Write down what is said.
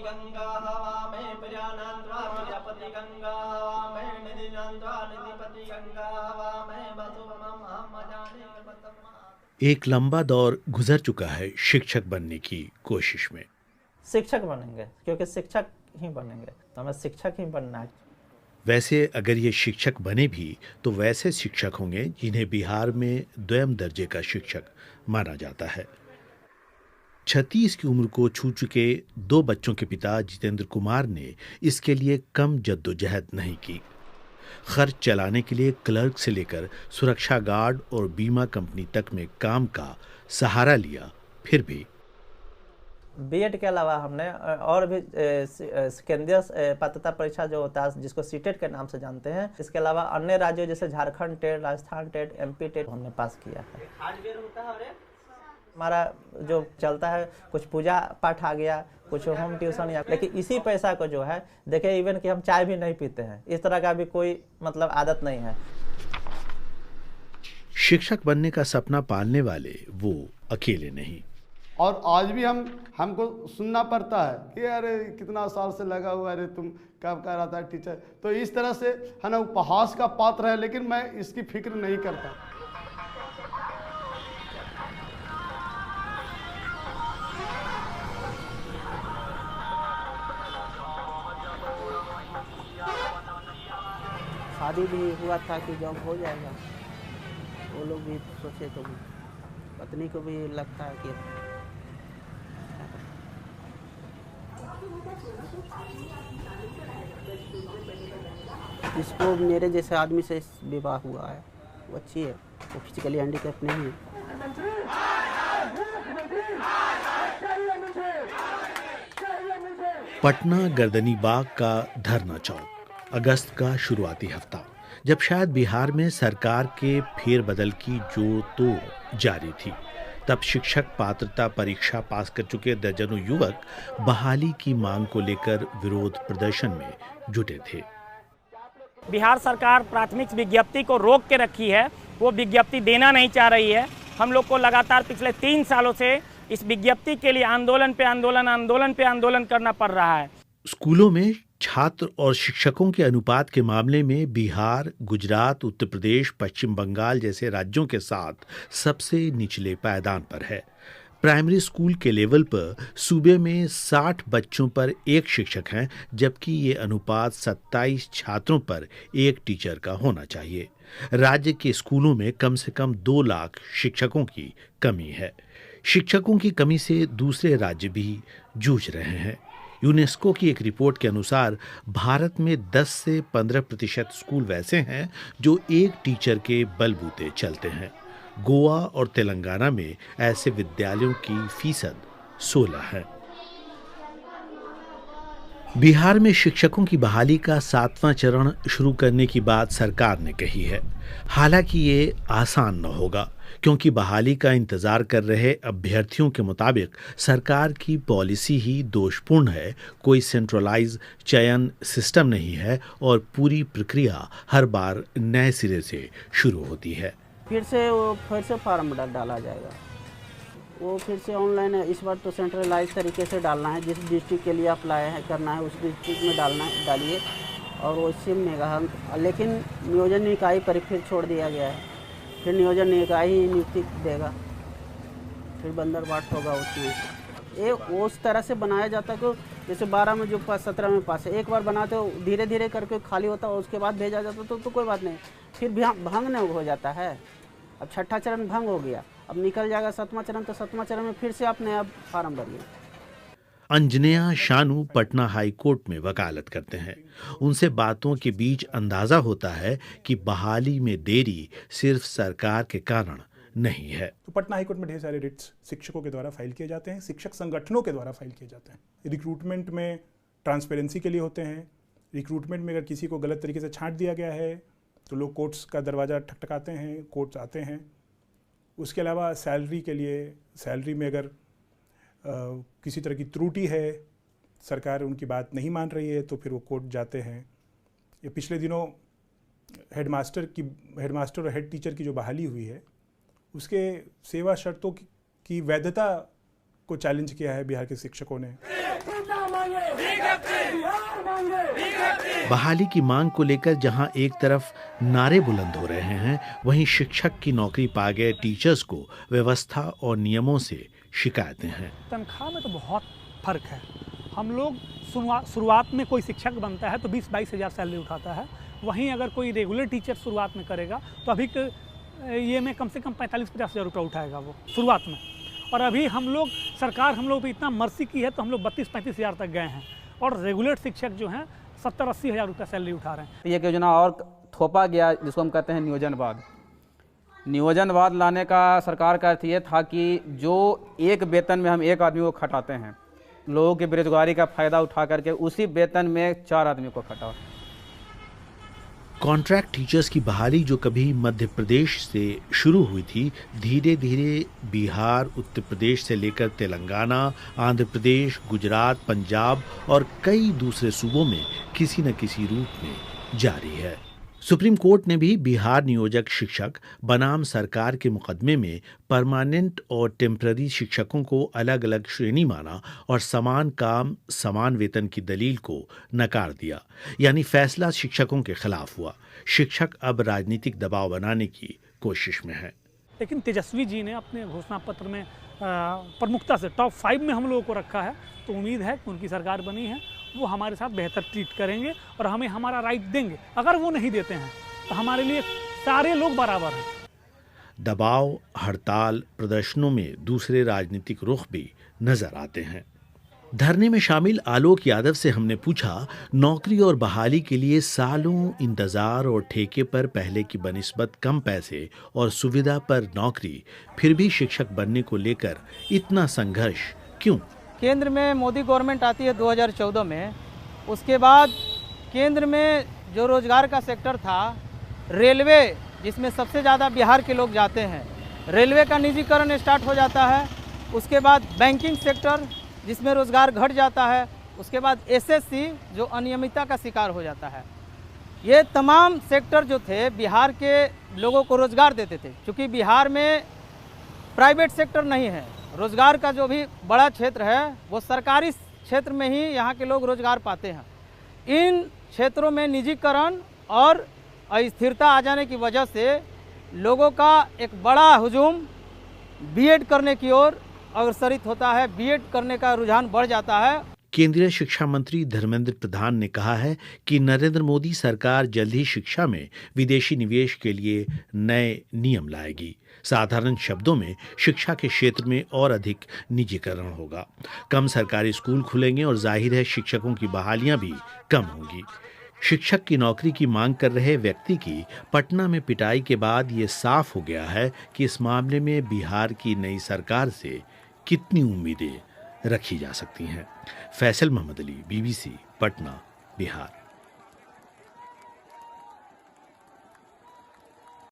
गंगा हवामहे प्रजानान्त्वा प्रजापति गंगा हवामहे निधिनान्त्वा निधिपति गंगा हवामहे वसुमहं अजाने कल्पतम्मा। एक लंबा दौर गुजर चुका है शिक्षक बनने की कोशिश में। शिक्षक बनेंगे क्योंकि शिक्षक ही बनेंगे, तो हमें शिक्षक ही बनना है। वैसे अगर ये शिक्षक बने भी तो वैसे शिक्षक होंगे जिन्हें बिहार में द्वितीय दर्जे का शिक्षक माना जाता है। 36 की उम्र को छू चुके 2 बच्चों के पिता जितेंद्र कुमार ने इसके लिए कम जद्दोजहद नहीं की। खर्च चलाने के लिए क्लर्क से लेकर सुरक्षा गार्ड और बीमा कंपनी तक में काम का सहारा लिया। फिर भी बीएड के अलावा हमने और भी केंद्रीय पात्रता परीक्षा जो होता है जिसको सीटेट के नाम से जानते हैं, इसके अलावा अन्य राज्यों जैसे Jharkhand TET, Rajasthan TET, MP TET हमने पास किया है। हमारा जो चलता है कुछ पूजा पाठ आ गया, कुछ होम ट्यूशन या, लेकिन इसी पैसा को जो है देखिए इवन कि हम चाय भी नहीं पीते हैं, इस तरह का भी कोई मतलब आदत नहीं है। शिक्षक बनने का सपना पालने वाले वो अकेले नहीं। और आज भी हमको सुनना पड़ता है कि अरे कितना साल से लगा हुआ, अरे तुम कब कर रहा था टीचर। तो इस तरह से है ना उपहास का पात्र है, लेकिन मैं इसकी फिक्र नहीं करता। शादी भी हुआ था कि जब हो जाएगा, वो लोग भी सोचे तो पत्नी को भी लगता है कि जिसको मेरे जैसे आदमी से विवाह हुआ है वो अच्छी है, वो फिजिकली हैंडीकैप नहीं है। पटना गर्दनी बाग का धरना चौक, अगस्त का शुरुआती हफ्ता, जब शायद बिहार में सरकार के फेरबदल की जोड़ तोड़ जारी थी, तब शिक्षक पात्रता परीक्षा पास कर चुके दर्जनों युवक बहाली की मांग को लेकर विरोध प्रदर्शन में जुटे थे। बिहार सरकार प्राथमिक विज्ञप्ति को रोक के रखी है, वो विज्ञप्ति देना नहीं चाह रही है। हम लोग को लगातार पिछले 3 सालों से इस विज्ञप्ति के लिए आंदोलन पे आंदोलन करना पड़ रहा है। स्कूलों में छात्र और शिक्षकों के अनुपात के मामले में बिहार, गुजरात, उत्तर प्रदेश, पश्चिम बंगाल जैसे राज्यों के साथ सबसे निचले पायदान पर है। प्राइमरी स्कूल के लेवल पर सूबे में 60 बच्चों पर 1 शिक्षक हैं, जबकि ये अनुपात 27 छात्रों पर 1 टीचर का होना चाहिए। राज्य के स्कूलों में कम से कम 2 लाख शिक्षकों की कमी है। शिक्षकों की कमी से दूसरे राज्य भी जूझ रहे हैं। यूनेस्को की एक रिपोर्ट के अनुसार भारत में 10 से 15% स्कूल वैसे हैं जो 1 टीचर के बलबूते चलते हैं। गोवा और तेलंगाना में ऐसे विद्यालयों की फीसद 16 है। बिहार में शिक्षकों की बहाली का 7वां चरण शुरू करने की बात सरकार ने कही है। हालांकि ये आसान न होगा, क्योंकि बहाली का इंतजार कर रहे अभ्यर्थियों के मुताबिक सरकार की पॉलिसी ही दोषपूर्ण है। कोई सेंट्रलाइज चयन सिस्टम नहीं है और पूरी प्रक्रिया हर बार नए सिरे से शुरू होती है। फिर से फार्म डाला जाएगा, वो फिर से ऑनलाइन है। इस बार तो सेंट्रलाइज तरीके से डालना है, जिस डिस्ट्रिक्ट के लिए अप्लाई है करना है उस डिस्ट्रिक्ट में डालिए और उसी में। लेकिन नियोजन निकाय पर फिर छोड़ दिया गया है, फिर नियोजन निकाय ही नियुक्ति देगा, फिर बंदरबाट होगा उसमें। ये उस तरह से बनाया जाता है कि जैसे 12 में जो 17 में पास है, एक बार बनाते हो धीरे धीरे करके खाली होता है, उसके बाद भेजा जाता तो कोई बात नहीं। फिर भंग नहीं हो जाता है। अब 6ठा चरण भंग हो गया, अब निकल जाएगा 7वां चरण, तो 7वां चरण में फिर से आप नया फार्म भरिए। अंजनेया शानू पटना हाई कोर्ट में वकालत करते हैं। उनसे बातों के बीच अंदाजा होता है कि बहाली में देरी सिर्फ सरकार के कारण नहीं है। तो पटना हाई कोर्ट में ढेर सारे रिट्स शिक्षकों के द्वारा फाइल किए जाते हैं, शिक्षक संगठनों के द्वारा फाइल किए जाते हैं। रिक्रूटमेंट में ट्रांसपेरेंसी के लिए होते हैं। रिक्रूटमेंट में अगर किसी को गलत तरीके से छांट दिया गया है तो लोग कोर्ट्स का दरवाज़ा ठकठकाते हैं, कोर्ट्स आते हैं। उसके अलावा सैलरी के लिए, सैलरी में अगर किसी तरह की त्रुटि है, सरकार उनकी बात नहीं मान रही है, तो फिर वो कोर्ट जाते हैं। ये पिछले दिनों हेडमास्टर और हेड टीचर की जो बहाली हुई है, उसके सेवा शर्तों की वैधता को चैलेंज किया है बिहार के शिक्षकों ने। बहाली की मांग को लेकर जहां एक तरफ नारे बुलंद हो रहे हैं, वहीं शिक्षक की नौकरी पा गए टीचर्स को व्यवस्था और नियमों से शिकायतें हैं। तनख्वाह में तो बहुत फर्क है। हम लोग शुरुआत में कोई शिक्षक बनता है तो 20-22 हज़ार सैलरी उठाता है, वहीं अगर कोई रेगुलर टीचर शुरुआत में करेगा तो अभी ये में कम से कम 45-50 हज़ार रुपये उठाएगा वो शुरुआत में। और अभी हम लोग सरकार हम लोग पे इतना मर्सी की है तो हम लोग 32-35 हज़ार तक गए हैं और रेगुलर शिक्षक जो हैं 70-80 हज़ार रुपये सैलरी उठा रहे हैं। ये योजना और थोपा गया जिसको हम कहते हैं नियोजनवाद। नियोजनवाद लाने का सरकार का अर्थ ये था कि जो एक वेतन में हम एक आदमी को खटाते हैं, लोगों की बेरोजगारी का फायदा उठा करके उसी वेतन में 4 आदमी को खटाओ। कॉन्ट्रैक्ट टीचर्स की बहाली जो कभी मध्य प्रदेश से शुरू हुई थी, धीरे धीरे बिहार, उत्तर प्रदेश से लेकर तेलंगाना, आंध्र प्रदेश, गुजरात, पंजाब और कई दूसरे सूबों में किसी न किसी रूप में जारी है। सुप्रीम कोर्ट ने भी बिहार नियोजक शिक्षक बनाम सरकार के मुकदमे में परमानेंट और टेम्पररी शिक्षकों को अलग अलग श्रेणी माना और समान काम समान वेतन की दलील को नकार दिया, यानी फैसला शिक्षकों के खिलाफ हुआ। शिक्षक अब राजनीतिक दबाव बनाने की कोशिश में है। लेकिन तेजस्वी जी ने अपने घोषणा पत्र में प्रमुखता से टॉप 5 में हम लोगों को रखा है, तो उम्मीद है कि उनकी सरकार बनी है वो हमारे साथ बेहतर ट्रीट करेंगे और हमें हमारा राइट देंगे। अगर वो नहीं देते हैं तो हमारे लिए सारे लोग बराबर हैं। दबाव, हड़ताल, प्रदर्शनों में दूसरे राजनीतिक रुख भी नजर आते हैं। धरने में शामिल आलोक यादव से हमने पूछा, नौकरी और बहाली के लिए सालों इंतजार और ठेके पर पहले की बनिस्बत कम पैसे और सुविधा पर नौकरी, फिर भी शिक्षक बनने को लेकर इतना संघर्ष क्यों? केंद्र में मोदी गवर्नमेंट आती है 2014 में, उसके बाद केंद्र में जो रोजगार का सेक्टर था, रेलवे जिसमें सबसे ज़्यादा बिहार के लोग जाते हैं, रेलवे का निजीकरण स्टार्ट हो जाता है। उसके बाद बैंकिंग सेक्टर जिसमें रोजगार घट जाता है, उसके बाद एसएससी जो अनियमितता का शिकार हो जाता है। ये तमाम सेक्टर जो थे बिहार के लोगों को रोजगार देते थे। क्योंकि बिहार में प्राइवेट सेक्टर नहीं है, रोजगार का जो भी बड़ा क्षेत्र है वो सरकारी क्षेत्र में ही यहाँ के लोग रोजगार पाते हैं। इन क्षेत्रों में निजीकरण और अस्थिरता आ जाने की वजह से लोगों का एक बड़ा हुजूम बीएड करने की ओर अग्रसरित होता है, बीएड करने का रुझान बढ़ जाता है। केंद्रीय शिक्षा मंत्री धर्मेंद्र प्रधान ने कहा है कि नरेंद्र मोदी सरकार जल्द ही शिक्षा में विदेशी निवेश के लिए नए नियम लाएगी। साधारण शब्दों में शिक्षा के क्षेत्र में और अधिक निजीकरण होगा, कम सरकारी स्कूल खुलेंगे और जाहिर है शिक्षकों की बहालियां भी कम होंगी। शिक्षक की नौकरी की मांग कर रहे व्यक्ति की पटना में पिटाई के बाद ये साफ हो गया है कि इस मामले में बिहार की नई सरकार से कितनी उम्मीदें रखी जा सकती हैं। फैसल मोहम्मद अली, BBC, पटना, बिहार।